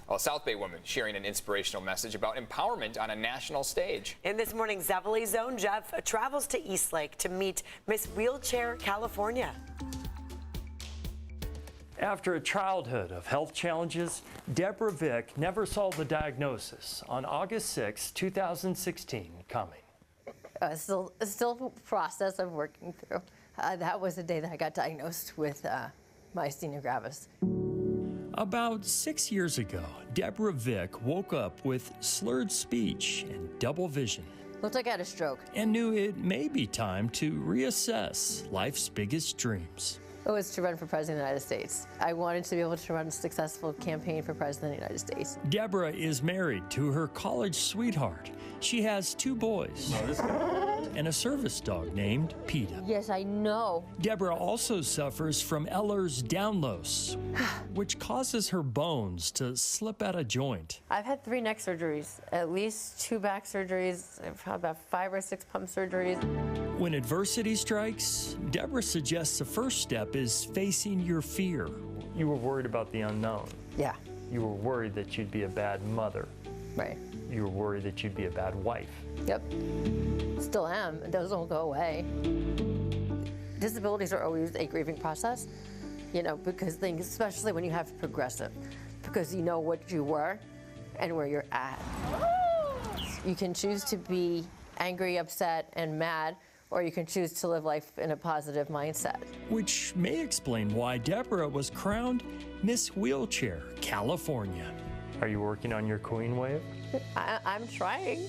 Well, a South Bay woman sharing an inspirational message about empowerment on a national stage. In this morning's zevely-zone, Jeff travels to Eastlake to meet Miss Wheelchair California. After a childhood of health challenges, Deborah Vicks never saw the diagnosis on August 6, 2016 coming. Still a process of working through. That was the day that I got diagnosed with myasthenia gravis. About 6 years ago, Deborah Vicks woke up with slurred speech and double vision Looked like I had a stroke. and knew it may be time to reassess life's biggest dreams. It was to run for President of the United States. I wanted to be able to run a successful campaign for President of the United States. Deborah is married to her college sweetheart. She has 2 boys and a service dog named PETA. Yes, I know. Deborah also suffers from Ehlers-Danlos, which causes her bones to slip out of joint. I've had 3 neck surgeries, at least 2 back surgeries, I've had about 5 or 6 pump surgeries. When adversity strikes, Deborah suggests the first step is facing your fear. You were worried about the unknown. Yeah, You were worried that you'd be a bad mother. right. You were worried that you'd be a bad wife. Yep. Still am. Those don't go away. Disabilities are always a grieving process, you know, because things, especially when you have progressive, because you know what you were and where you're at. You can choose to be angry, upset, and mad, or you can choose to live life in a positive mindset. Which may explain why Deborah was crowned Miss Wheelchair California. Are you working on your queen wave? I'm trying.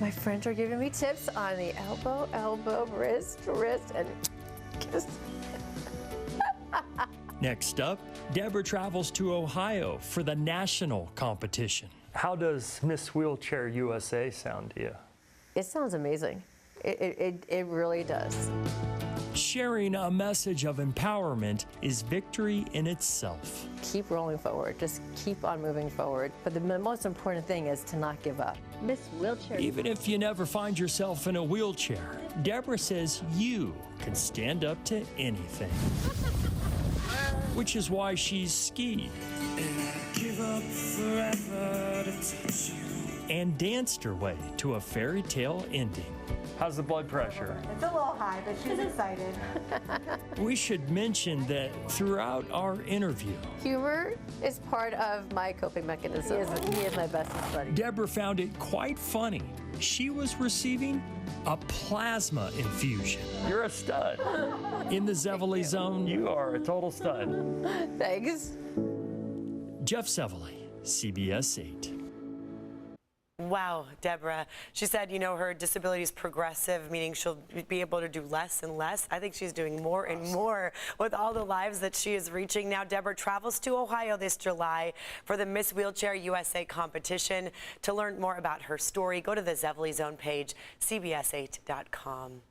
My friends are giving me tips on the elbow, wrist, and kiss. Next up, Deborah travels to Ohio for the national competition. How does Miss Wheelchair USA sound to you? It sounds amazing. It really does. Sharing a message of empowerment is victory in itself. Keep rolling forward. Just keep on moving forward. But the most important thing is to not give up. Miss Wheelchair. Even if you never find yourself in a wheelchair, Deborah says you can stand up to anything. Which is why she's skied and danced her way to a fairy tale ending. How's the blood pressure? It's a little high, but she's excited. We should mention that throughout our interview, Humor is part of my coping mechanism. He is my bestest buddy. Deborah found it quite funny. She was receiving a plasma infusion. You're a stud. In the zevely-zone, you are a total stud. Thanks. Jeff Zevely, CBS 8. Wow, Deborah. She said, you know, her disability is progressive, meaning she'll be able to do less and less. I think she's doing more and more with all the lives that she is reaching. Now, Deborah travels to Ohio this July for the Miss Wheelchair USA competition. To learn more about her story, go to the zevely-zone page, cbs8.com.